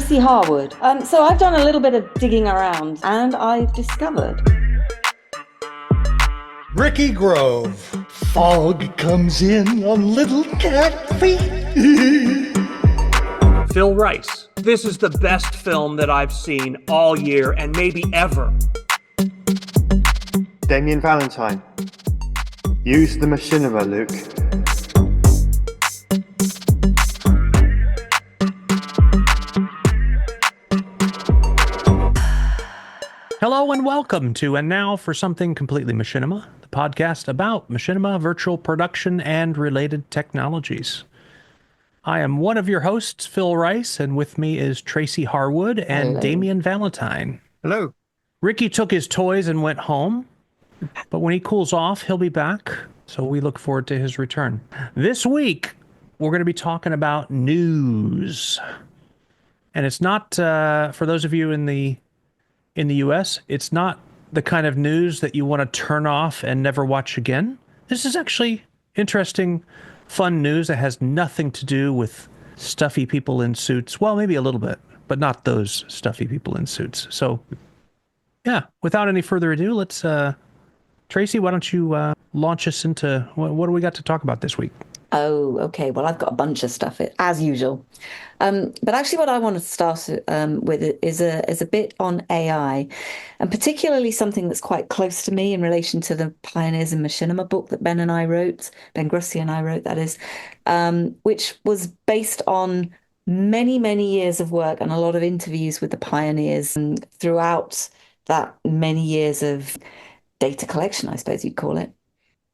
Tracy Harwood. So I've done a little bit of digging around and I've discovered. Ricky Grove. Fog comes in on little cat feet. Phil Rice. This is the best film that I've seen all year and maybe ever. Damien Valentine. Use the Machinima, Luke. Hello and welcome to And Now for Something Completely Machinima, the podcast about machinima, virtual production, and related technologies. I am one of your hosts, Phil Rice, and with me is Tracy Harwood and Hello. Damien Valentine. Hello. Ricky took his toys and went home, but when he cools off, he'll be back, so we look forward to his return. This week, we're going to be talking about news. And it's not, for those of you in the US, it's not the kind of news that you want to turn off and never watch again. This is actually interesting, fun news that has nothing to do with stuffy people in suits. Well, maybe a little bit, but not those stuffy people in suits. So, yeah, without any further ado, let's, Tracy, why don't you launch us into, what do we got to talk about this week? Oh, okay. Well, I've got a bunch of stuff, as usual. But actually what I want to start with is a bit on AI, and particularly something that's quite close to me in relation to the Pioneers in Machinima book that Ben Grussi and I wrote, that is, which was based on many, many years of work and a lot of interviews with the pioneers throughout that many years of data collection, I suppose you'd call it.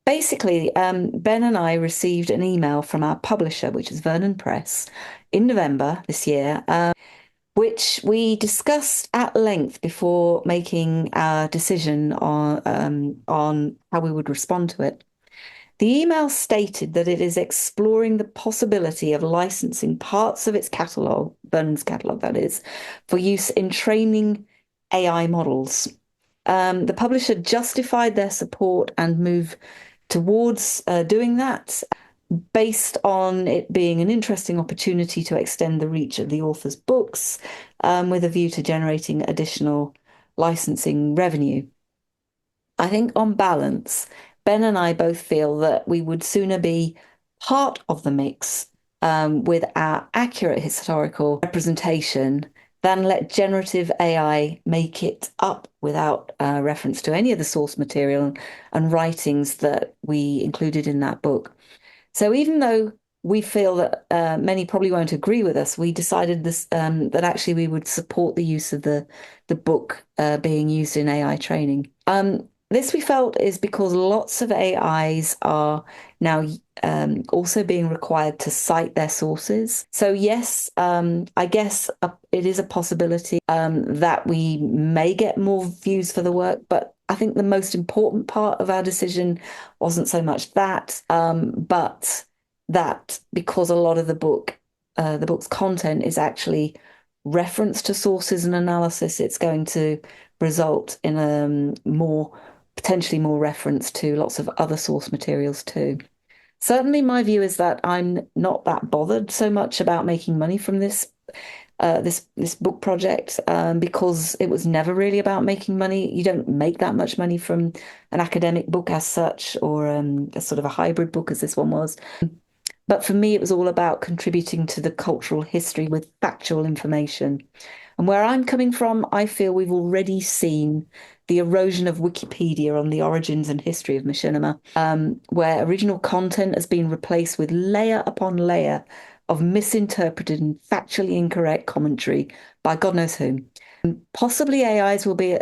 Basically, Ben and I received an email from our publisher, which is Vernon Press, in November this year, which we discussed at length before making our decision on how we would respond to it. The email stated that it is exploring the possibility of licensing parts of its catalogue, Vernon's catalogue that is, for use in training AI models. The publisher justified their support and move towards doing that based on it being an interesting opportunity to extend the reach of the author's books with a view to generating additional licensing revenue. I think on balance, Ben and I both feel that we would sooner be part of the mix with our accurate historical representation than let generative AI make it up without reference to any of the source material and writings that we included in that book. So even though we feel that many probably won't agree with us, we decided that actually we would support the use of the book being used in AI training. This we felt is because lots of AIs are now also being required to cite their sources. So yes, I guess it is a possibility that we may get more views for the work, but I think the most important part of our decision wasn't so much that, but that because a lot of the book's content is actually reference to sources and analysis, it's going to result in potentially more reference to lots of other source materials too. Certainly my view is that I'm not that bothered so much about making money from this book project because it was never really about making money. You don't make that much money from an academic book as such, or a sort of a hybrid book as this one was. But for me, it was all about contributing to the cultural history with factual information. And where I'm coming from, I feel we've already seen the erosion of Wikipedia on the origins and history of machinima, where original content has been replaced with layer upon layer of misinterpreted and factually incorrect commentary by God knows whom. Possibly AIs will be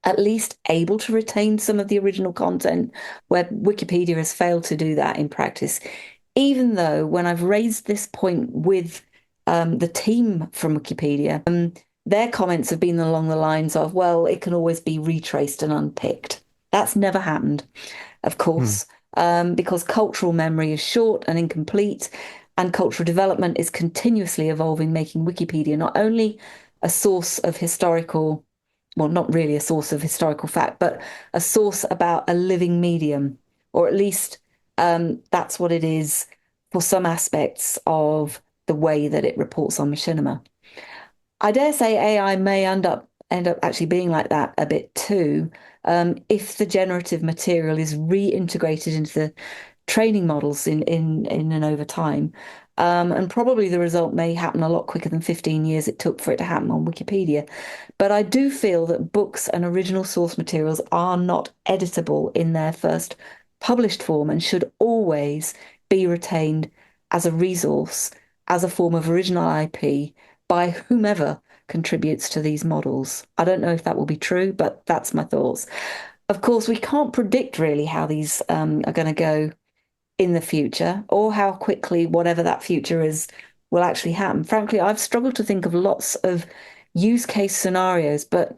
at least able to retain some of the original content, where Wikipedia has failed to do that in practice. Even though when I've raised this point with the team from Wikipedia, their comments have been along the lines of, well, it can always be retraced and unpicked. That's never happened, of course, because cultural memory is short and incomplete, and cultural development is continuously evolving, making Wikipedia not only a source of historical, well, not really a source of historical fact, but a source about a living medium, or at least that's what it is for some aspects of the way that it reports on machinima. I dare say AI may end up actually being like that a bit too, if the generative material is reintegrated into the training models in and over time. And probably the result may happen a lot quicker than 15 years it took for it to happen on Wikipedia. But I do feel that books and original source materials are not editable in their first published form and should always be retained as a resource, as a form of original IP by whomever contributes to these models. I don't know if that will be true, but that's my thoughts. Of course, we can't predict really how these are going to go in the future or how quickly whatever that future is will actually happen. Frankly, I've struggled to think of lots of use case scenarios, but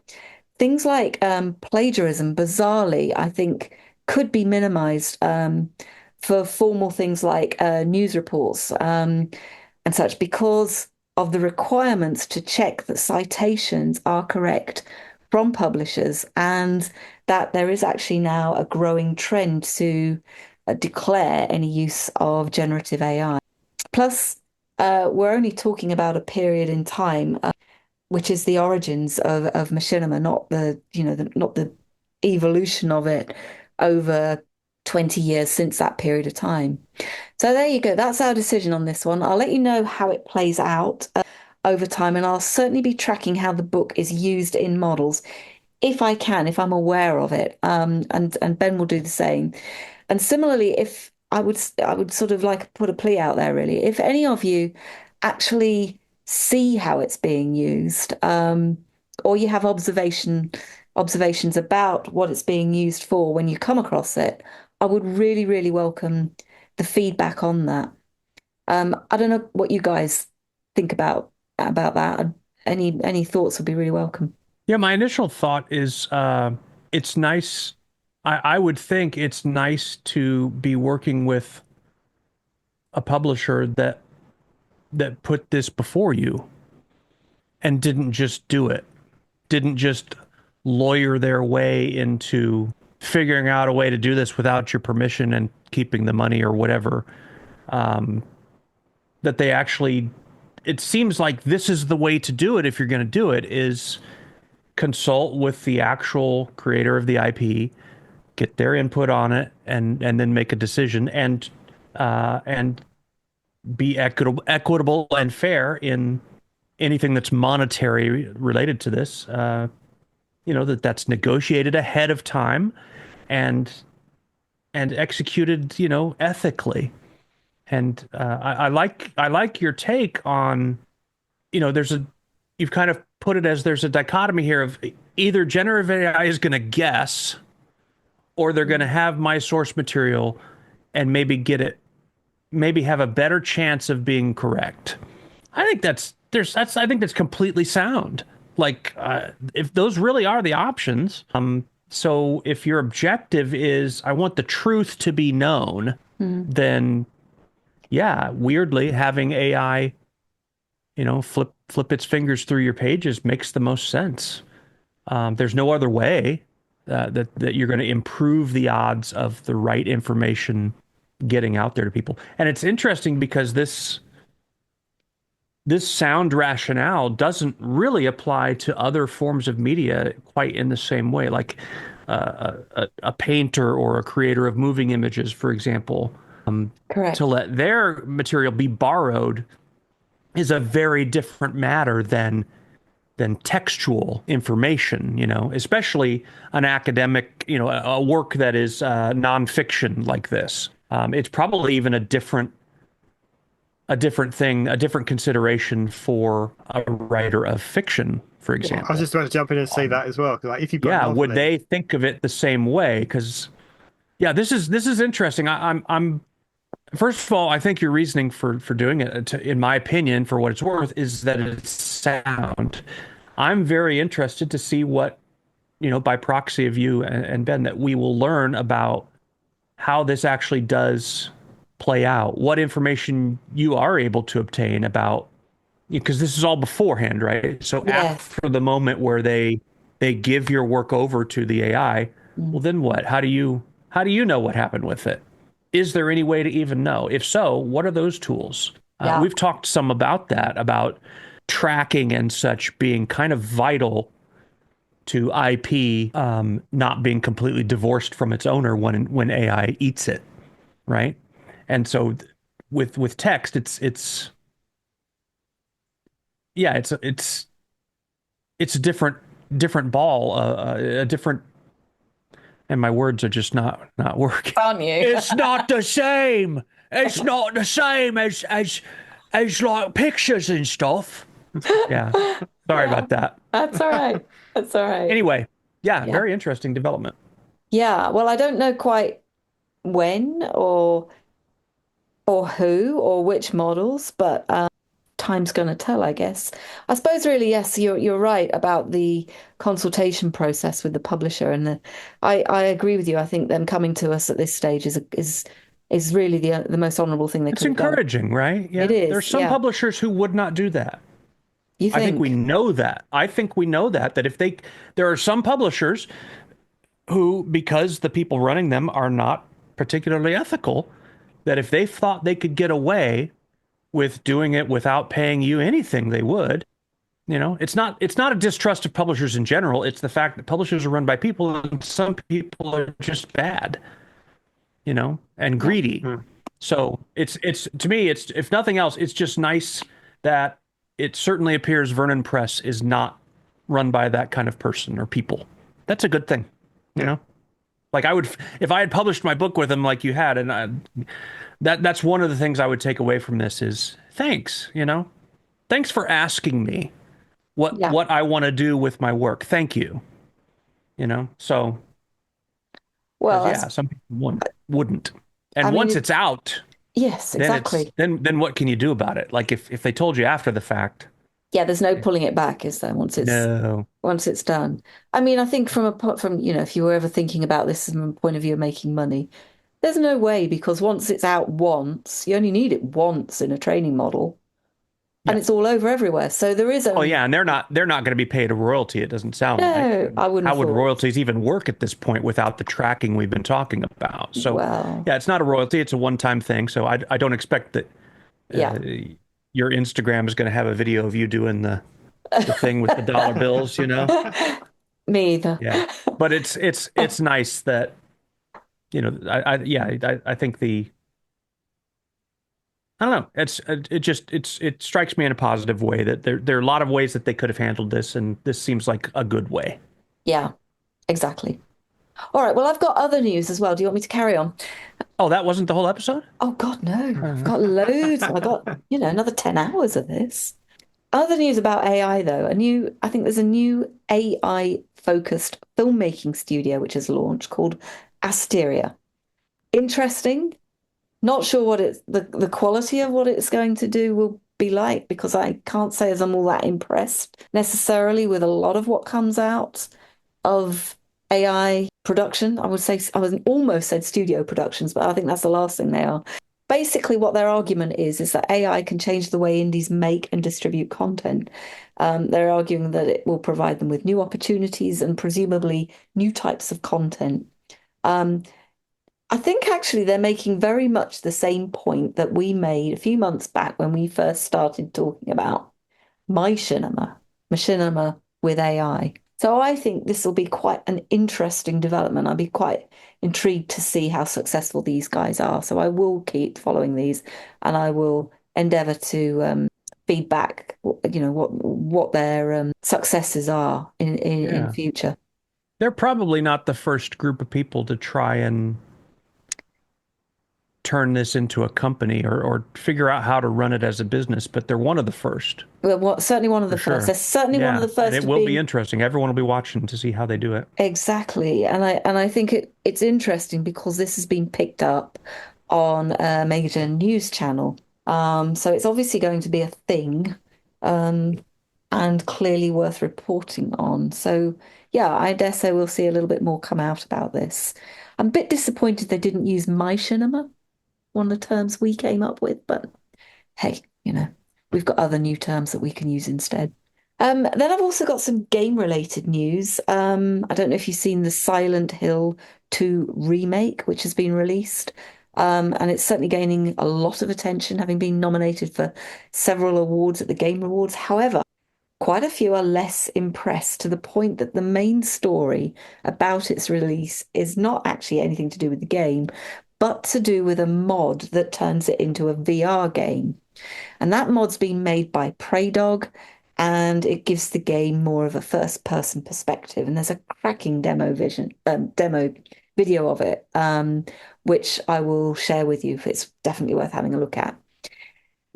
things like plagiarism, bizarrely, I think could be minimized for formal things like news reports and such because of the requirements to check that citations are correct from publishers and that there is actually now a growing trend to declare any use of generative AI. Plus, we're only talking about a period in time, which is the origins of Machinima, not not the evolution of it over 20 years since that period of time. So there you go. That's our decision on this one. I'll let you know how it plays out over time, and I'll certainly be tracking how the book is used in models if I can, if I'm aware of it. And Ben will do the same. And similarly, if I would sort of like put a plea out there, really. If any of you actually see how it's being used, or you have observations about what it's being used for when you come across it, I would really, really welcome the feedback on that. I don't know what you guys think about that. Any thoughts would be really welcome. Yeah, my initial thought is it's nice. I would think it's nice to be working with a publisher that put this before you and didn't just do it, didn't just lawyer their way into figuring out a way to do this without your permission and keeping the money or whatever. That they actually, it seems like this is the way to do it if you're going to do it, is consult with the actual creator of the IP, get their input on it, and then make a decision and be equitable and fair in anything that's monetary related to this. That's negotiated ahead of time and executed, ethically. And I like your take on, you've kind of put it as there's a dichotomy here of either generative AI is going to guess, or they're going to have my source material and maybe have a better chance of being correct. I think I think that's completely sound. Like, if those really are the options. So if your objective is, I want the truth to be known, then yeah, weirdly having AI, flip its fingers through your pages makes the most sense. There's no other way that you're going to improve the odds of the right information getting out there to people. And it's interesting because this sound rationale doesn't really apply to other forms of media quite in the same way. Like a painter or a creator of moving images, for example, Correct. to let their material be borrowed is a very different matter than textual information, especially an academic, a work that is nonfiction like this. It's probably even a different thing, a different consideration for a writer of fiction, for example. I was just about to jump in and say that as well. Like, if you would they think of it the same way? Because this is interesting. I'm first of all, I think your reasoning for doing it, in my opinion, for what it's worth, is that it's sound. I'm very interested to see what, by proxy of you and Ben, that we will learn about how this actually does play out, what information you are able to obtain about, because this is all beforehand, right? So Yes. after the moment where they give your work over to the AI, well, then what? How do you know what happened with it? Is there any way to even know? If so, what are those tools? Yeah. We've talked some about that, about tracking and such being kind of vital to IP not being completely divorced from its owner when AI eats it, right? And so with text, it's yeah, it's a different ball, a different. And my words are just not working. Aren't you? It's not the same. It's not the same as like pictures and stuff. Yeah. Sorry about that. That's all right. That's all right. Anyway, yeah, Yeah. very interesting development. Yeah. Well, I don't know quite when or who or which models, but time's going to tell, I guess. I suppose really, yes, you're right about the consultation process with the publisher, and I agree with you. I think them coming to us at this stage is really the most honourable thing they It's could have done. encouraging, right? Yeah. It is, There's some yeah. publishers who would not do that. You I think we think? know that. I think we know that if there are some publishers who, because the people running them are not particularly ethical, that if they thought they could get away with doing it without paying you anything, they would. You know, it's not a distrust of publishers in general. It's the fact that publishers are run by people, and some people are just bad, and greedy. So it's to me, it's, if nothing else, it's just nice that it certainly appears Vernon Press is not run by that kind of person or people. That's a good thing, you know? Like if I had published my book with them like you had, and that's one of the things I would take away from this is thanks, thanks for asking me what I want to do with my work. Thank you. So, Well, yeah, some people wouldn't. And I mean, once it's out, yes, then exactly. then what can you do about it? Like if they told you after the fact, Yeah, there's no pulling it back, is there? no. Once it's done. I mean, I think from if you were ever thinking about this from a point of view of making money, there's no way, because once it's out once, you only need it once in a training model, and Yeah. it's all over everywhere. So there is Oh yeah, and they're not going to be paid a royalty. It doesn't sound no, like. I wouldn't How have would thought. royalties even work at this point without the tracking we've been talking about? So Well, yeah, it's not a royalty. It's a one-time thing. So I don't expect that yeah, your Instagram is going to have a video of you doing the thing with the dollar bills. me either. Yeah, but it's nice that I think I don't know. It strikes me in a positive way that there are a lot of ways that they could have handled this, and this seems like a good way. Yeah, exactly. All right, well, I've got other news as well. Do you want me to carry on? Oh, that wasn't the whole episode? Oh God, no. I've got loads. I got, another 10 hours of this. Other news about AI though, I think there's a new AI focused filmmaking studio which has launched called Asteria. Interesting. Not sure what the quality of what it's going to do will be like, because I can't say as I'm all that impressed necessarily with a lot of what comes out of AI production. I would say I was almost said studio productions, but I think that's the last thing they are. Basically, what their argument is that AI can change the way indies make and distribute content. They're arguing that it will provide them with new opportunities and presumably new types of content. I think actually they're making very much the same point that we made a few months back when we first started talking about machinima with AI. So I think this will be quite an interesting development. I'll be quite intrigued to see how successful these guys are. So I will keep following these, and I will endeavour to feedback, what their successes are in future. They're probably not the first group of people to try and turn this into a company or figure out how to run it as a business, but they're one of the first. Well, certainly one of the For first. sure. They're certainly one of the first. And it will be interesting. Everyone will be watching to see how they do it. Exactly, and I think it's interesting because this has been picked up on a major news channel. So it's obviously going to be a thing, and clearly worth reporting on. So yeah, I dare say we'll see a little bit more come out about this. I'm a bit disappointed they didn't use mAIchinima, one of the terms we came up with, but hey, we've got other new terms that we can use instead. Then I've also got some game-related news. I don't know if you've seen the Silent Hill 2 remake, which has been released. And it's certainly gaining a lot of attention, having been nominated for several awards at the Game Awards. However, quite a few are less impressed to the point that the main story about its release is not actually anything to do with the game, but to do with a mod that turns it into a VR game. And that mod's been made by Praydog, and it gives the game more of a first-person perspective. And there's a cracking demo video of it, which I will share with you. It's definitely worth having a look at.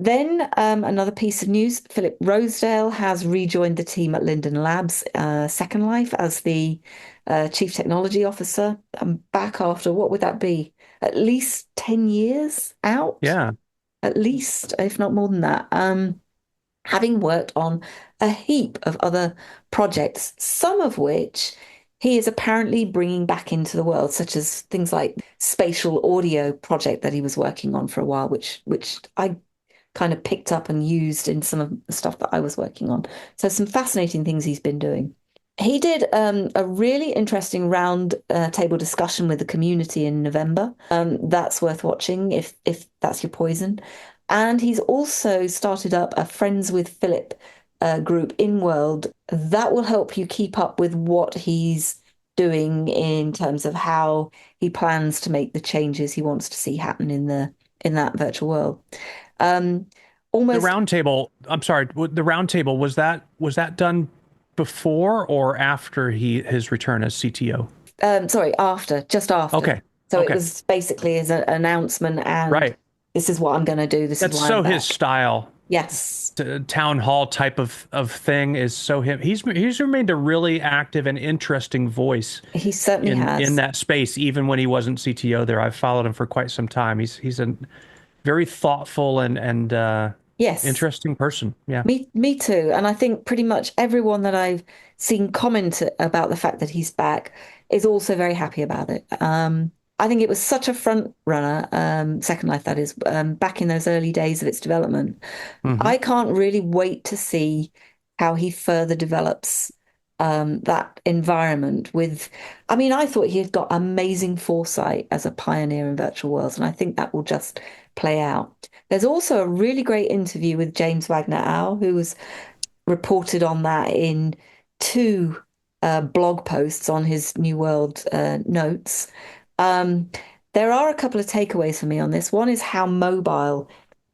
Then another piece of news, Philip Rosedale has rejoined the team at Linden Labs, Second Life, as the Chief Technology Officer. I'm back after, what would that be? At least 10 years out? Yeah. At least, if not more than that. Having worked on a heap of other projects, some of which he is apparently bringing back into the world, such as things like spatial audio project that he was working on for a while, which I kind of picked up and used in some of the stuff that I was working on. So some fascinating things he's been doing. He did a really interesting round table discussion with the community in November. That's worth watching if that's your poison. And he's also started up a Friends with Philip group in World that will help you keep up with what he's doing in terms of how he plans to make the changes he wants to see happen in that virtual world. The Almost round table, I'm sorry, the round table, was that done before or after his return as CTO? sorry, just after. Okay. So it Okay. was basically his announcement and Right. this is what I'm going to do. This is That's why so I'm his back. style. Yes, The town hall type of thing is so him. He's remained a really active and interesting voice he certainly in has. that space, even when he wasn't CTO there. I've followed him for quite some time. He's a very thoughtful and Yes, interesting person. Yeah. me too. And I think pretty much everyone that I've seen comment about the fact that he's back is also very happy about it. I think it was such a front runner, Second Life that is, back in those early days of its development. Hmm. I can't really wait to see how he further develops that environment with, I mean, I thought he had got amazing foresight as a pioneer in virtual worlds, and I think that will just play out. There's also a really great interview with James Wagner Au, who was reported on that in two blog posts on his New World notes. Um, there are a couple of takeaways for me on this. One is how mobile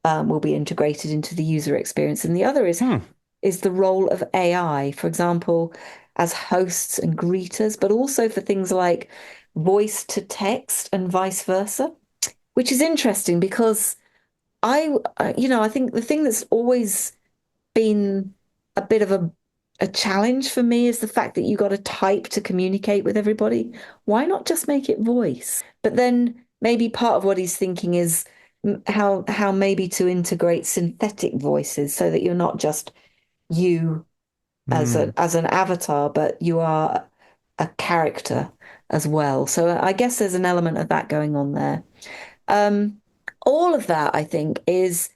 will be integrated into the user experience, and the other Hmm. is the role of AI, for example, as hosts and greeters, but also for things like voice to text and vice versa, which is interesting because I think the thing that's always been a bit of a challenge for me is the fact that you got to type to communicate with everybody. Why not just make it voice? But then maybe part of what he's thinking is how maybe to integrate synthetic voices so that you're not just you Hmm. as an avatar, but you are a character as well. So I guess there's an element of that going on there. Um, all of that, I think, is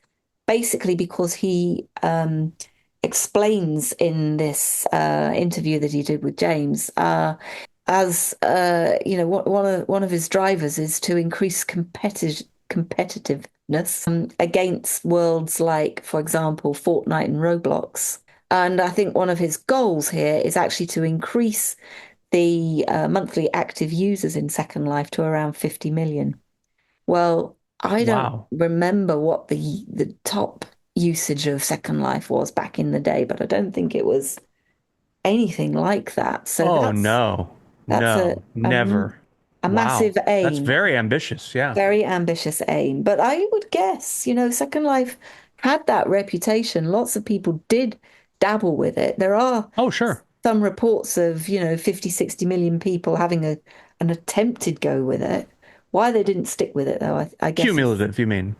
basically because he explains in this interview that he did with James, as one of his drivers is to increase competitiveness against worlds like, for example, Fortnite and Roblox. And I think one of his goals here is actually to increase the monthly active users in Second Life to around 50 million. Well, I don't Wow. remember what the top usage of Second Life was back in the day, but I don't think it was anything like that. So Oh no. that's No. a Never. a Wow. massive That's aim, very ambitious. Yeah. very ambitious aim. But I would guess, Second Life had that reputation. Lots of people did dabble with it. There are Oh, sure. some reports of, 50, 60 million people having an attempted go with it. Why they didn't stick with it, though, I guess is Cumulative, you mean?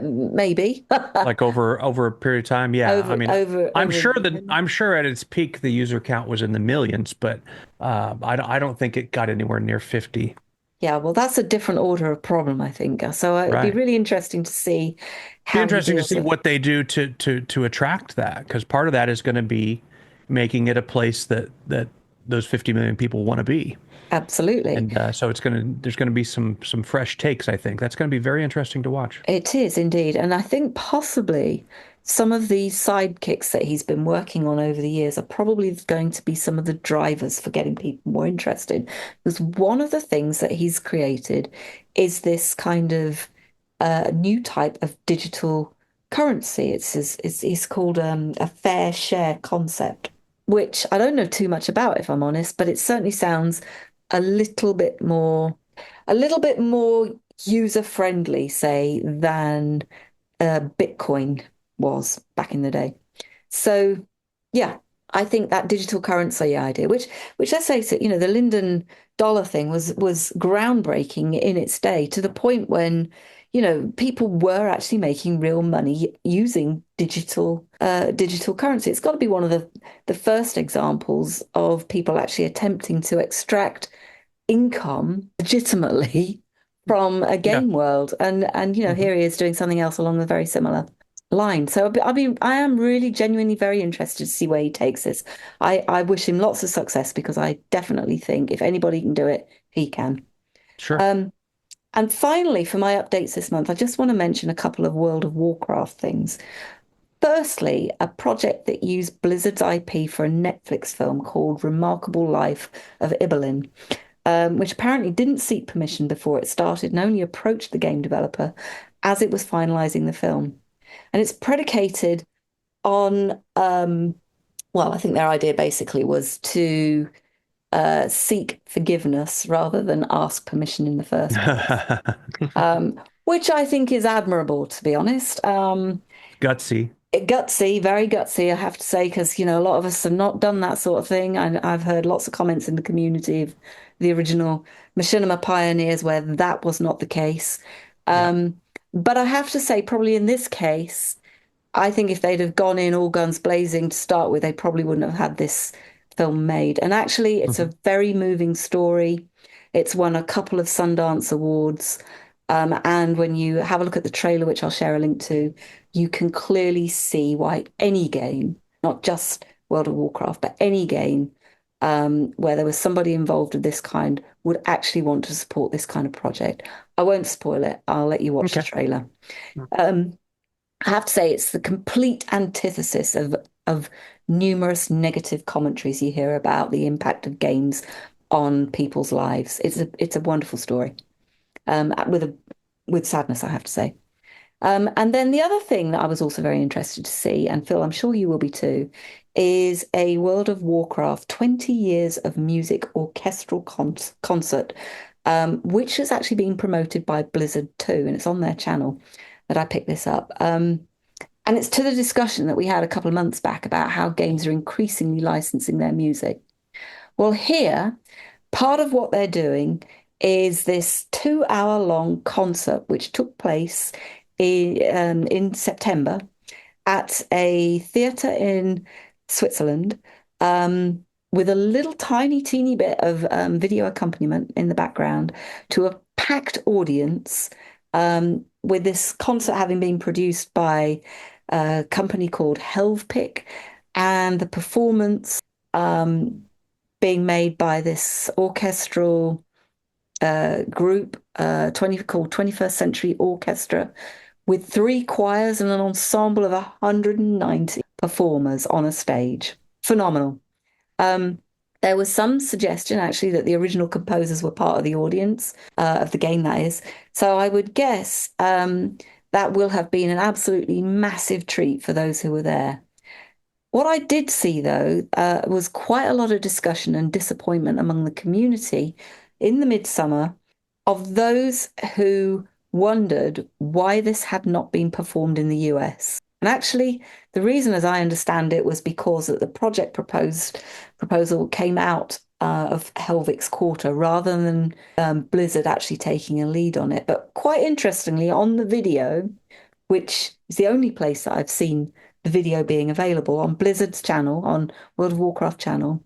maybe Like over a period of time? Yeah. I mean, I'm over a sure that million. I'm sure at its peak the user count was in the millions, but I don't think it got anywhere near 50. Yeah, well, that's a different order of problem, I think. So it would be Right. really interesting to see Be how he interesting to deals see with it. what they do to attract that, because part of that is going to be making it a place that those 50 million people want to be. Absolutely. And so there's gonna be some fresh takes, I think. That's gonna be very interesting to watch. It is indeed. And I think possibly some of the sidekicks that he's been working on over the years are probably going to be some of the drivers for getting people more interested. Because one of the things that he's created is this kind of new type of digital currency. It's called a fair share concept, which I don't know too much about, if I'm honest, but it certainly sounds a little bit more user friendly, say, than Bitcoin was back in the day. So, yeah, I think that digital currency idea, which let's face it, the Linden dollar thing was groundbreaking in its day, to the point when, people were actually making real money using digital currency. It's got to be one of the first examples of people actually attempting to extract income legitimately from a Yeah. game world. And here he is doing something else along a very similar line. So I am really genuinely very interested to see where he takes this. I wish him lots of success, because I definitely think if anybody can do it, he can. Sure. And finally, for my updates this month, I just want to mention a couple of World of Warcraft things. Firstly, a project that used Blizzard's IP for a Netflix film called Remarkable Life of Ibelin, which apparently didn't seek permission before it started and only approached the game developer as it was finalizing the film. And it's predicated on, well, I think their idea basically was to seek forgiveness rather than ask permission in the first place, which I think is admirable, to be honest. Gutsy. Gutsy, very gutsy, I have to say, because a lot of us have not done that sort of thing. I've heard lots of comments in the community of the original Machinima pioneers where that was not the case. Yeah. But I have to say, probably in this case, I think if they'd have gone in all guns blazing to start with, they probably wouldn't have had this film made. And actually, it's a very moving story. It's won a couple of Sundance Awards. And when you have a look at the trailer, which I'll share a link to, you can clearly see why any game, not just World of Warcraft, but any game where there was somebody involved of this kind, would actually want to support this kind of project. I won't spoil it. I'll let you watch the trailer. I have to say it's the complete antithesis of numerous negative commentaries you hear about the impact of games on people's lives. It's a wonderful story, with sadness, I have to say. And then the other thing that I was also very interested to see, and Phil, I'm sure you will be too, is a World of Warcraft 20 Years of Music orchestral concert, which has actually been promoted by Blizzard too, and it's on their channel that I picked this up. And it's to the discussion that we had a couple of months back about how games are increasingly licensing their music. Well, here, part of what they're doing is this 2-hour long concert, which took place in September at a theatre in Switzerland, with a little tiny, teeny bit of video accompaniment in the background to a packed audience, with this concert having been produced by a company called Helvpick, and the performance being made by this orchestral group called 21st Century Orchestra, with 3 choirs and an ensemble of 190 performers on a stage. Phenomenal. There was some suggestion, actually, that the original composers were part of the audience of the game, that is. So I would guess that will have been an absolutely massive treat for those who were there. What I did see, though, was quite a lot of discussion and disappointment among the community in the midsummer of those who wondered why this had not been performed in the US. And actually, the reason, as I understand it, was because that the project proposal came out of Helvig's quarter rather than Blizzard actually taking a lead on it. But quite interestingly, on the video, which is the only place that I've seen the video being available on Blizzard's channel, on World of Warcraft channel,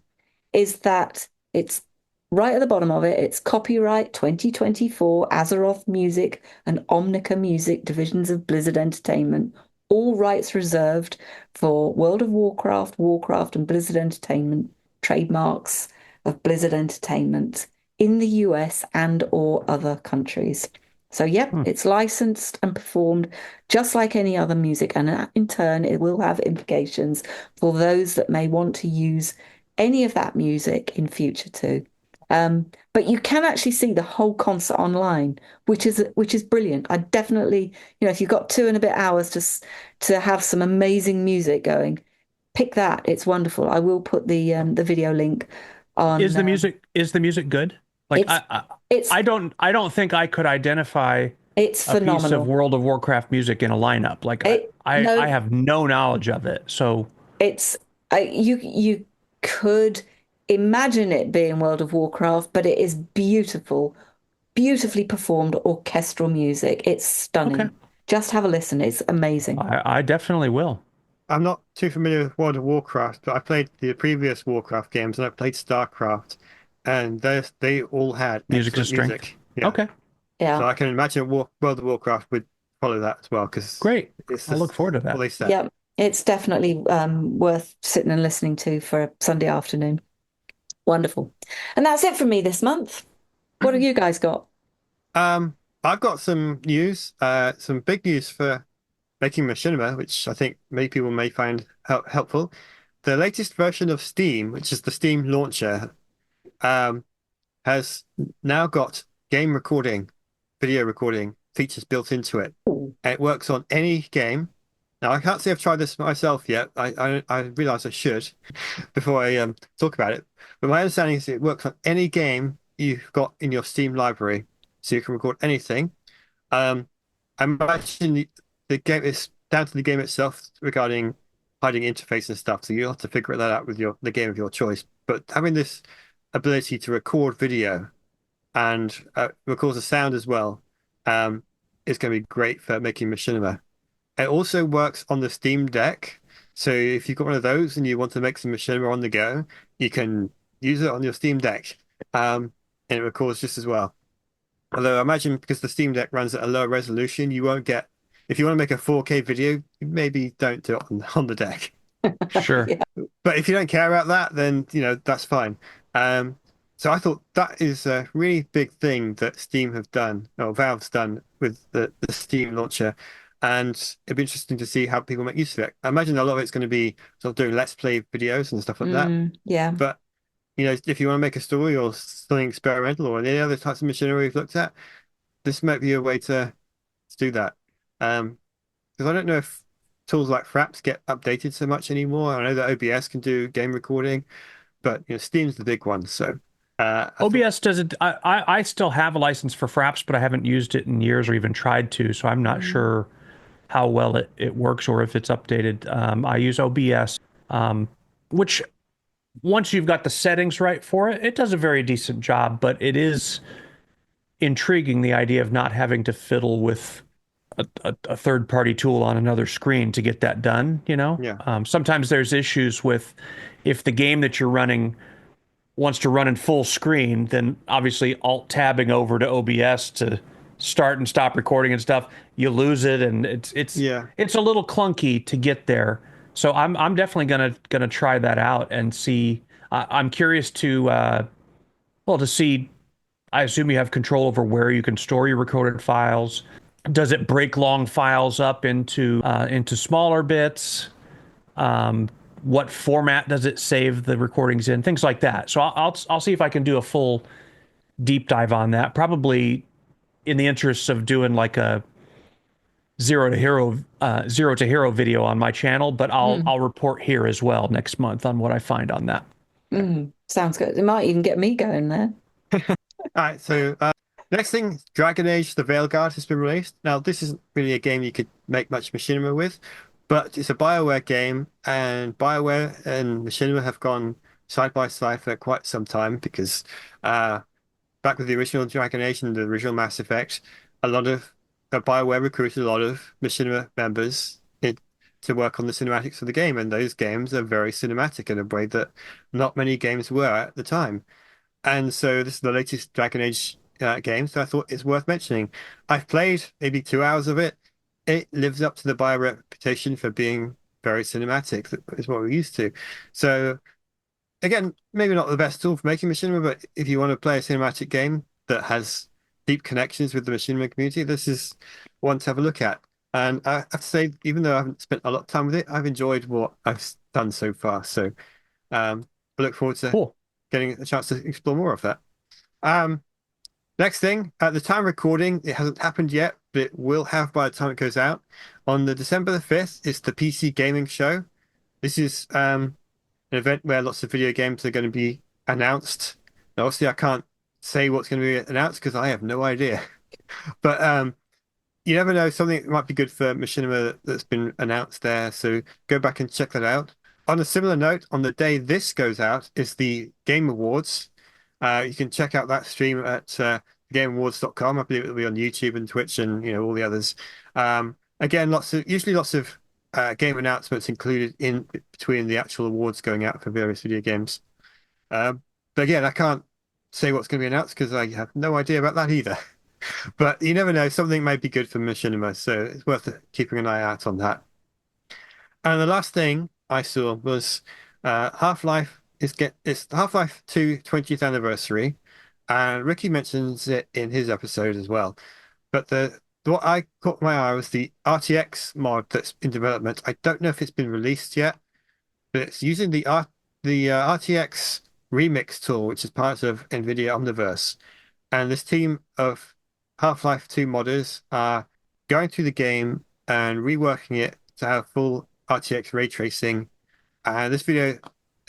is that it's right at the bottom of it. It's copyright 2024, Azeroth Music and Omnica Music, divisions of Blizzard Entertainment. All rights reserved for World of Warcraft, Warcraft, and Blizzard Entertainment trademarks, of Blizzard Entertainment in the US and or other countries. So, yep, Hmm. it's licensed and performed just like any other music, and in turn, it will have implications for those that may want to use any of that music in future too. But you can actually see the whole concert online, which is brilliant. I definitely, if you've got 2 and a bit hours to have some amazing music going, pick that. It's wonderful. I will put the video link Is on. the music good? Like It's it's I don't think I could identify it's a piece of phenomenal. World of Warcraft music in a lineup. Like It I no, have no knowledge of it. So it's you could imagine it being World of Warcraft, but it is beautiful, beautifully performed orchestral music. It's okay. stunning. Just have a listen. It's amazing. I definitely will. I'm not too familiar with World of Warcraft, but I played the previous Warcraft games and I played StarCraft, and they all had Music to excellent strength. music. Yeah, Okay. so Yeah. I can imagine World of Warcraft would follow that as well because Great. it's I'll look just forward to what that. they said. Yeah. It's definitely worth sitting and listening to for a Sunday afternoon. Wonderful. And that's it from me this month. What have you guys got? Um, I've got some news, some big news for making Machinima, which I think many people may find helpful. The latest version of Steam, which is the Steam launcher, um, has now got game recording, video recording features built into it. Ooh. And it works on any game. Now, I can't say I've tried this myself yet. I realize I should before I talk about it. But my understanding is it works on any game you've got in your Steam library, so you can record anything. I imagine the game is down to the game itself regarding hiding interface and stuff. So you'll have to figure that out with the game of your choice. But having this ability to record video and records the sound as well, um, is going to be great for making Machinima. It also works on the Steam Deck. So if you've got one of those and you want to make some Machinima on the go, you can use it on your Steam Deck, and it records just as well. Although I imagine because the Steam Deck runs at a lower resolution, you won't get, if you want to make a 4K video, maybe don't do it on the deck. Sure. Yeah. But if you don't care about that, then that's fine. So I thought that is a really big thing that Steam have done, or Valve's done with the Steam launcher. And it'd be interesting to see how people make use of it. I imagine a lot of it's going to be sort of doing Let's Play videos and stuff like that. Yeah. But if you want to make a story or something experimental or any other types of machinery we've looked at, this might be a way to do that. Because I don't know if tools like Fraps get updated so much anymore. I know that OBS can do game recording, but Steam's the big one. So OBS doesn't. I still have a license for Fraps, but I haven't used it in years or even tried to. So I'm not sure how well it works or if it's updated. I use OBS, which once you've got the settings right for it, it does a very decent job. But it is intriguing, the idea of not having to fiddle with a third-party tool on another screen to get that done. Yeah. Sometimes there's issues with if the game that you're running wants to run in full screen, then obviously alt-tabbing over to OBS to start and stop recording and stuff, you lose it, and Yeah. it's a little clunky to get there. So I'm definitely gonna try that out and see. I'm curious to see. I assume you have control over where you can store your recorded files. Does it break long files up into smaller bits? What format does it save the recordings in? Things like that. So I'll see if I can do a full deep dive on that. Probably in the interests of doing like a zero to hero video on my channel, but I'll report here as well next month on what I find on that. Sounds good. It might even get me going there. All right, so next thing, Dragon Age: The Veilguard has been released. Now, this isn't really a game you could make much machinima with, but it's a BioWare game, and BioWare and machinima have gone side by side for quite some time because back with the original Dragon Age and the original Mass Effect, a lot of BioWare recruited a lot of machinima members to work on the cinematics of the game, and those games are very cinematic in a way that not many games were at the time. And so this is the latest Dragon Age game, so I thought it's worth mentioning. I've played maybe 2 hours of it. It lives up to the Bio reputation for being very cinematic. That is what we're used to. So again, maybe not the best tool for making machinima, but if you want to play a cinematic game that has deep connections with the machinima community, this is one to have a look at. And I have to say, even though I haven't spent a lot of time with it, I've enjoyed what I've done so far. So I look forward to Cool. getting a chance to explore more of that. Um, Next thing, at the time of recording, it hasn't happened yet, but it will have by the time it goes out. On the December the 5th, it's the PC Gaming Show. This is an event where lots of video games are going to be announced. Now, obviously, I can't say what's going to be announced because I have no idea. But you never know, something might be good for Machinima that's been announced there. So go back and check that out. On a similar note, on the day this goes out is the Game Awards. You can check out that stream at gameawards.com. I believe it'll be on YouTube and Twitch and all the others. Again, usually lots of game announcements included in between the actual awards going out for various video games. But again, I can't say what's going to be announced because I have no idea about that either. But you never know, something may be good for Machinima, so it's worth keeping an eye out on that. And the last thing I saw was Half-Life it's Half-Life 2 20th anniversary, and Ricky mentions it in his episode as well. But what I caught my eye was the RTX mod that's in development. I don't know if it's been released yet, but it's using the RTX Remix tool, which is part of NVIDIA Omnibus. And this team of Half-Life 2 modders are going through the game and reworking it to have full RTX ray tracing. And this video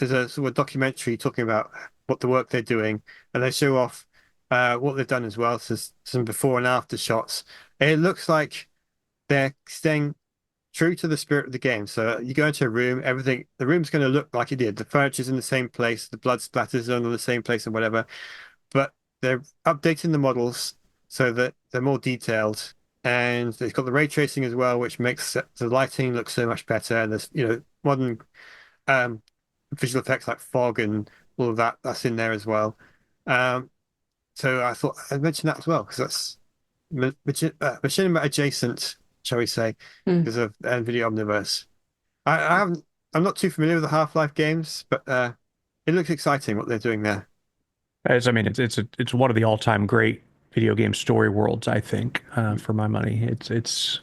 is a sort of documentary talking about what the work they're doing, and they show off what they've done as well. So some before and after shots. It looks like they're staying true to the spirit of the game. So you go into a room, the room's going to look like it did. The furniture's in the same place, the blood splatters are in the same place and whatever. But they're updating the models so that they're more detailed. And they've got the ray tracing as well, which makes the lighting look so much better. And there's, modern visual effects like fog and all of that's in there as well. So I thought I'd mention that as well because that's Machinima adjacent, shall we say, because of NVIDIA Omniverse. I'm not too familiar with the Half-Life games, but it looks exciting what they're doing there. It's one of the all-time great video game story worlds, I think, for my money. It's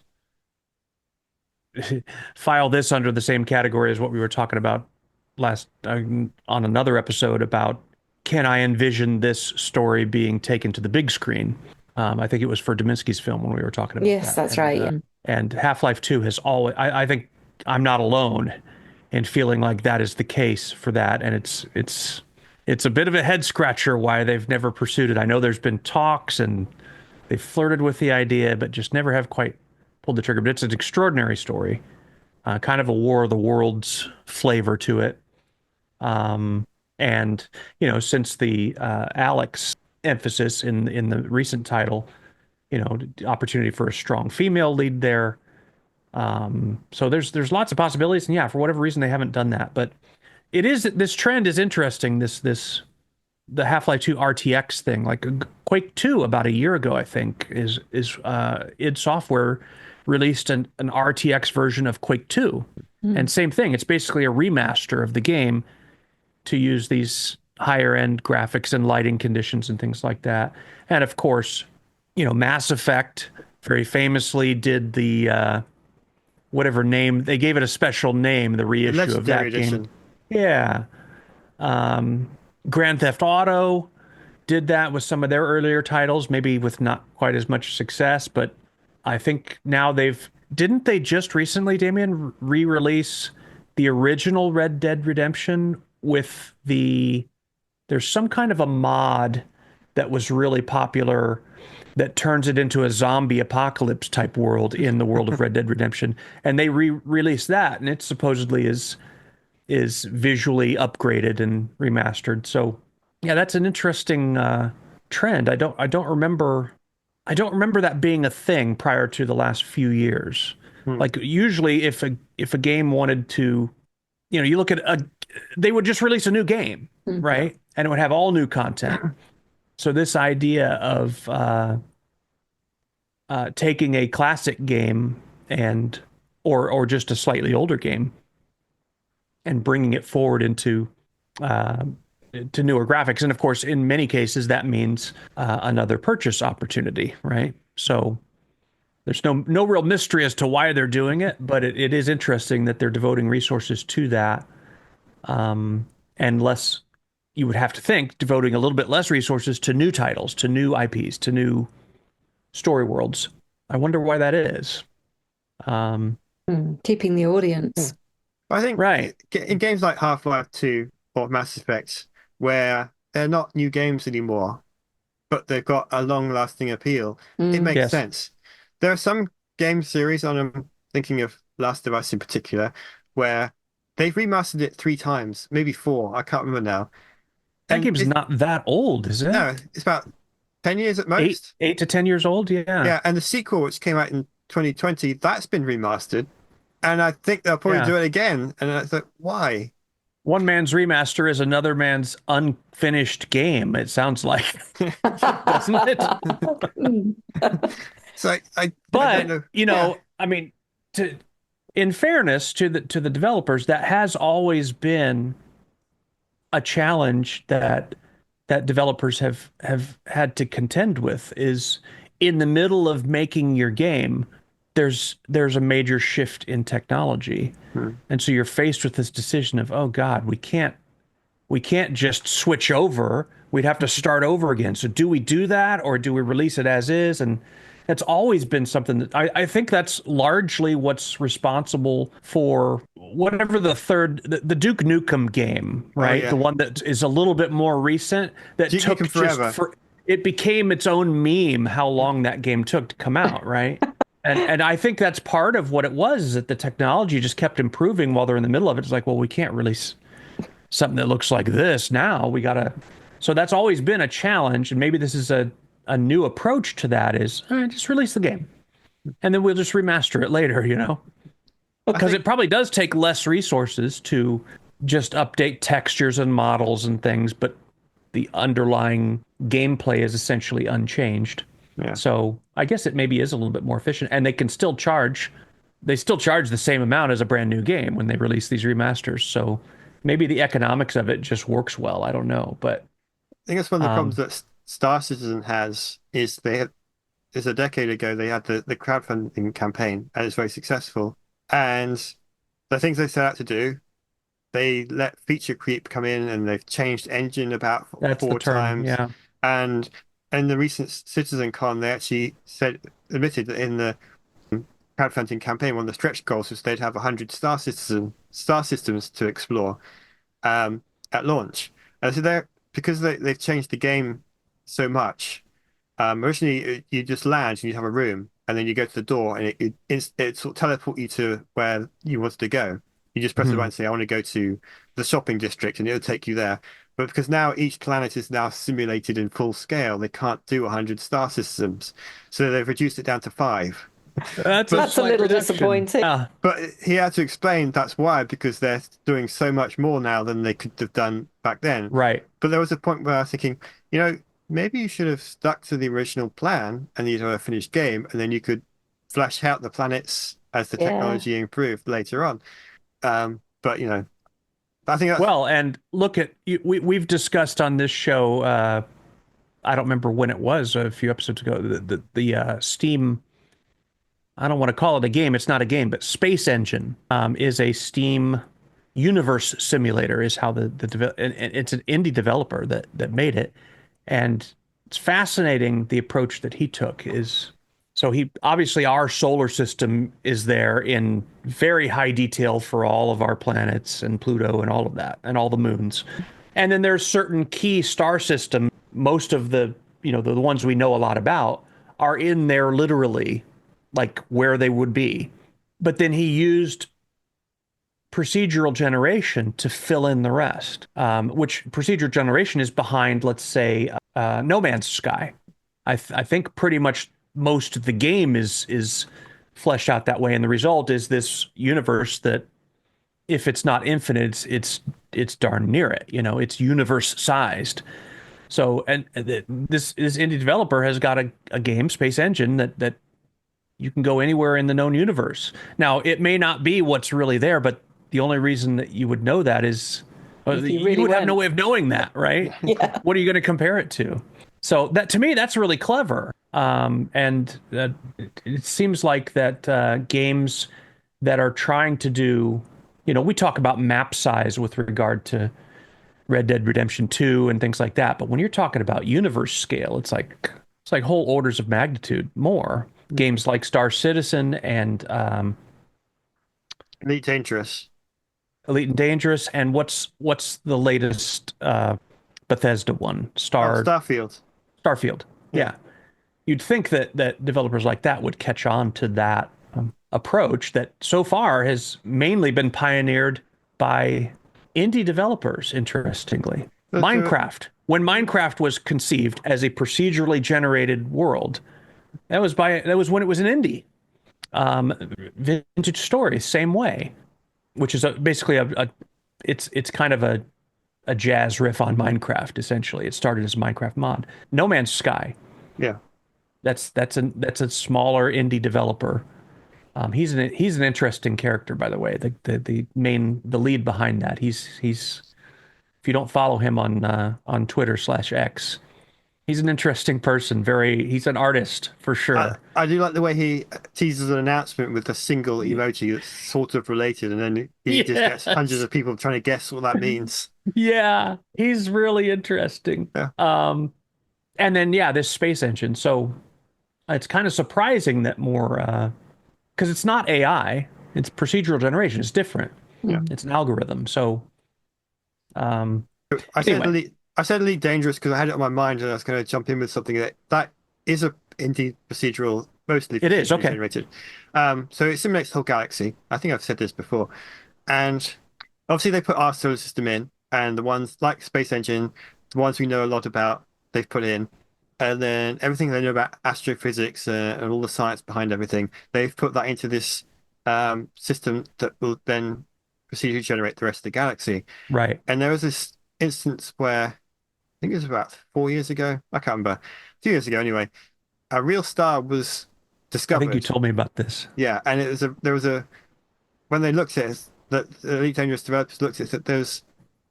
file this under the same category as what we were talking about last on another episode about can I envision this story being taken to the big screen? I think it was for Dominski's film when we were talking about Yes, that. that's right. And Half-Life 2 has always, I think I'm not alone in feeling like that is the case for that. And it's a bit of a head scratcher why they've never pursued it. I know there's been talks and they've flirted with the idea, but just never have quite pulled the trigger. But it's an extraordinary story, kind of a War of the Worlds flavor to it. And since the Alex emphasis in the recent title, opportunity for a strong female lead there. So there's lots of possibilities, and yeah, for whatever reason they haven't done that, but this trend is interesting. The Half-Life 2 RTX thing, like Quake 2 about a year ago, I think is id Software released an RTX version of Quake 2, and same thing. It's basically a remaster of the game to use these higher end graphics and lighting conditions and things like that. And of course, Mass Effect very famously did the whatever name they gave it, a special name, the reissue of that edition. game. Yeah. Grand Theft Auto did that with some of their earlier titles, maybe with not quite as much success, but I think now didn't they just recently, Damien, re-release the original Red Dead Redemption with there's some kind of a mod that was really popular that turns it into a zombie apocalypse type world in the world of Red Dead Redemption. And they re-released that, and it supposedly is visually upgraded and remastered. So yeah, that's an interesting trend. I don't remember that being a thing prior to the last few years. Like usually if a game wanted to, you look at they would just release a new game, right? And it would have all new content. So this idea of taking a classic game or just a slightly older game and bringing it forward into uh, to newer graphics. And of course, in many cases, that means another purchase opportunity, right? So there's no real mystery as to why they're doing it, but it is interesting that they're devoting resources to that, and less, you would have to think, devoting a little bit less resources to new titles, to new IPs, to new story worlds. I wonder why that is. Keeping the audience. I think Right. in games like Half-Life 2 or Mass Effect, where they're not new games anymore, but they've got a long-lasting appeal, it makes Yes. sense. There are some game series, and I'm thinking of Last of Us in particular, where they've remastered it 3 times, maybe 4, I can't remember now. That And game's not that old, is it? no, it's about 10 years at Eight, most. 8 to 10 years old. Yeah. Yeah, and the sequel, which came out in 2020, that's been remastered. And I think they'll probably Yeah. do it again. And I thought, why? One man's remaster is another man's unfinished game, it sounds like, doesn't it? So I don't But, know. I mean, in fairness to the developers, that has always been a challenge that developers have had to contend with, is in the middle of making your game, there's a major shift in technology. And so you're faced with this decision of, oh God, we can't just switch over. We'd have to start over again. So do we do that, or do we release it as is? And that's always been something that I think that's largely what's responsible for whatever the Duke Nukem game, right? yeah. The one that is a little bit more recent, that Duke took Nukem forever. it became its own meme how long that game took to come out, right? And I think that's part of what it was, is that the technology just kept improving while they're in the middle of it. It's like, well, we can't release something that looks like this now. We gotta. So that's always been a challenge, and maybe this is a new approach to that, is just release the game, and then we'll just remaster it later, because it probably does take less resources to just update textures and models and things, but the underlying gameplay is essentially unchanged. Yeah. So I guess it maybe is a little bit more efficient, and they still charge the same amount as a brand new game when they release these remasters. So maybe the economics of it just works well. I don't know, but I think that's one of the problems that Star Citizen has, is is a decade ago, they had the crowdfunding campaign, and it's very successful. And the things they set out to do, they let feature creep come in, and they've changed engine about that's the 4 term. times. Yeah. And in the recent Citizen Con, they actually admitted that in the crowdfunding campaign, one of the stretch goals was they'd have 100 star systems to explore at launch. And so because they've changed the game so much. Originally, you just land and you have a room, and then you go to the door, and it sort of teleport you to where you wanted to go. You just press the button and say, I want to go to the shopping district, and it'll take you there. But because now each planet is now simulated in full scale, they can't do 100 star systems. So they've reduced it down to 5. That's a slight little reduction. disappointing. Yeah. But he had to explain that's why, because they're doing so much more now than they could have done back then. Right. But there was a point where I was thinking, maybe you should have stuck to the original plan, and you'd have a finished game, and then you could flesh out the planets as the technology improved later on. But I think that's... Well, and look at we've discussed on this show. I don't remember when it was, a few episodes ago. The Steam. I don't want to call it a game. It's not a game, but Space Engine is a Steam universe simulator. Is how and it's an indie developer that made it, and it's fascinating the approach that he took. So he obviously, our solar system is there in very high detail for all of our planets and Pluto and all of that and all the moons. And then there's certain key star systems. Most of the ones we know a lot about are in there literally, like where they would be. But then he used procedural generation to fill in the rest, which procedural generation is behind, let's say, No Man's Sky. I think pretty much most of the game is fleshed out that way, and the result is this universe that, if it's not infinite, it's darn near it. It's universe sized. So, and this indie developer has got a game, Space Engine, that you can go anywhere in the known universe. Now, it may not be what's really there, but the only reason that you would know that is if you You really would have no went. way of knowing that, right? Yeah. What are you going to compare it to? So that to me, that's really clever. And it seems like that games that are trying to do, we talk about map size with regard to Red Dead Redemption 2 and things like that. But when you're talking about universe scale, it's like whole orders of magnitude more. Games like Star Citizen and Elite Dangerous. Elite and Dangerous, and what's the latest Bethesda one? Starfield. Starfield. Yeah. You'd think that developers like that would catch on to that approach that so far has mainly been pioneered by indie developers, interestingly. Minecraft. When Minecraft was conceived as a procedurally generated world, that was when it was an indie. Vintage Story, same way, which is basically it's kind of a jazz riff on Minecraft, essentially. It started as a Minecraft mod. No Man's Sky. Yeah. That's a smaller indie developer. He's an interesting character, by the way. The lead behind that. He's if you don't follow him on Twitter/X, he's an interesting person. He's an artist for sure. I do like the way he teases an announcement with a single emoji that's sort of related, and then he just gets hundreds of people trying to guess what that means. Yeah, he's really interesting. Yeah. And then this space engine. So it's kind of surprising that more because it's not AI, it's procedural generation. It's different. Yeah. It's an algorithm. So I said Elite Dangerous because I had it on my mind and I was going to jump in with something that is a indie procedural, mostly It is, okay. generated. So it simulates the whole galaxy. I think I've said this before. And obviously they put our solar system in, and the ones like Space Engine, the ones we know a lot about, they've put in. And then everything they know about astrophysics and all the science behind everything, they've put that into this system that will then procedurally generate the rest of the galaxy. right. And there was this instance where I think it was about 4 years ago. I can't remember. 2 years ago, anyway. A real star was I discovered. think you told me about this. Yeah, and there was a when they looked at it, that the Elite Dangerous developers looked at it, that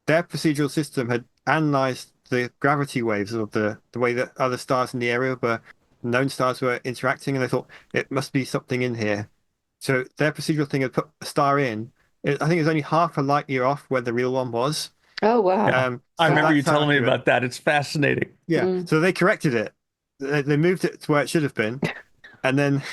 their procedural system had analyzed the gravity waves of the way that other stars in the area known stars were interacting, and they thought it must be something in here. So their procedural thing had put a star in. I think it was only half a light year off where the real one was. Oh, wow. I So remember you that's how telling me accurate. about that. It's fascinating. Yeah, so they corrected it. They moved it to where it should have been, and then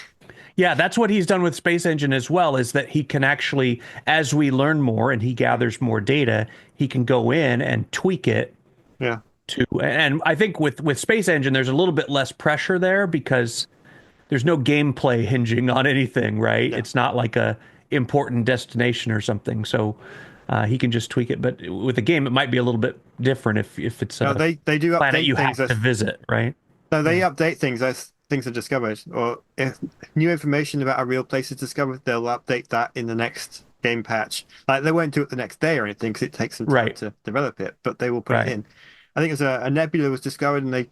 Yeah, that's what he's done with Space Engine as well, is that he can actually, as we learn more and he gathers more data, he can go in and tweak it yeah, and I think with Space Engine, there's a little bit less pressure there because there's no gameplay hinging on anything, right? Yeah. It's not like a important destination or something. So he can just tweak it. But with a game, it might be a little bit different if it's no, a they do planet update you have things to visit, right? no, they update things as things are discovered, or if new information about a real place is discovered, they'll update that in the next game patch. Like they won't do it the next day or anything because it takes some time Right. to develop it, but they will put Right. it in. I think there's a nebula was discovered, and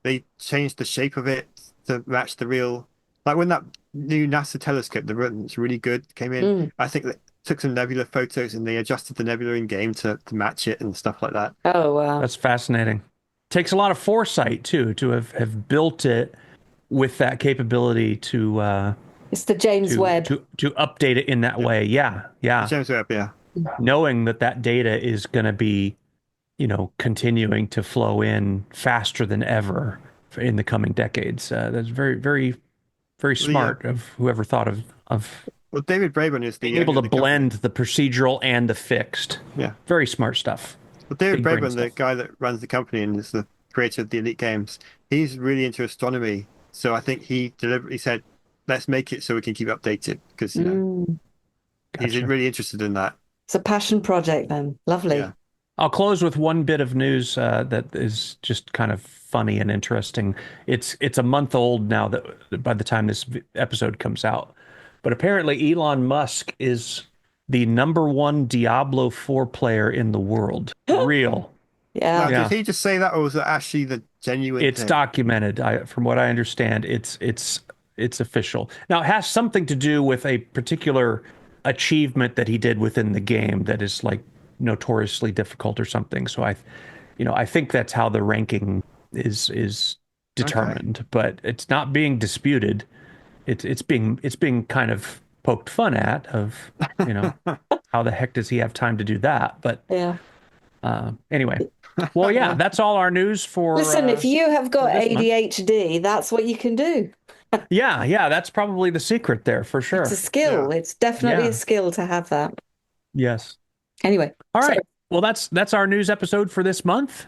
they changed the shape of it to match the real. Like when that new NASA telescope, the one that's really good, came in, I think they took some nebula photos and they adjusted the nebula in game to match it and stuff like that. Oh, wow. That's fascinating. Takes a lot of foresight too to have built it with that capability to It's the James Webb. to update it in that way. Yeah, yeah. James Webb, yeah. Knowing that data is going to be, continuing to flow in faster than ever in the coming decades. That's very, very, very smart of whoever thought of Well, David Braben is the being able to owner of the blend the procedural and the fixed. Yeah. Very smart stuff. Well, David Big brain Braben, the stuff. guy that runs the company and is the creator of the Elite Games, he's really into astronomy. So I think he deliberately said, "Let's make it so we can keep updated," because he's Gotcha. really interested in that. It's a passion project then. Lovely. Yeah. I'll close with one bit of news that is just kind of funny and interesting. It's a month old now that by the time this episode comes out, but apparently Elon Musk is the #1 Diablo 4 player in the world. Real. Yeah. Now, Yeah. did he just say that, or was it actually the genuine It's thing? documented. From what I understand, it's official. Now it has something to do with a particular achievement that he did within the game that is like notoriously difficult or something. So I think that's how the ranking is determined, but it's not being disputed. It's being kind of poked fun at of, how the heck does he have time to do that? But Yeah. anyway, well, yeah, that's all our news for. Listen, if you have got this month. ADHD, that's what you can do. Yeah, that's probably the secret there for sure. It's a skill. Yeah. It's definitely Yeah. a skill to have that. Yes. Anyway, All so right. Well, that's our news episode for this month.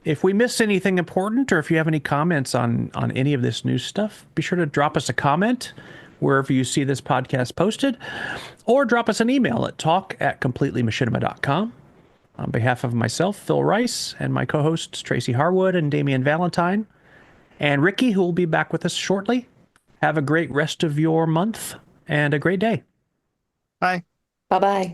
If we missed anything important, or if you have any comments on any of this news stuff, be sure to drop us a comment wherever you see this podcast posted, or drop us an email at talk@completelymachinima.com. On behalf of myself, Phil Rice, and my co-hosts, Tracy Harwood and Damien Valentine, and Ricky, who will be back with us shortly, have a great rest of your month and a great day. Bye. bye-bye.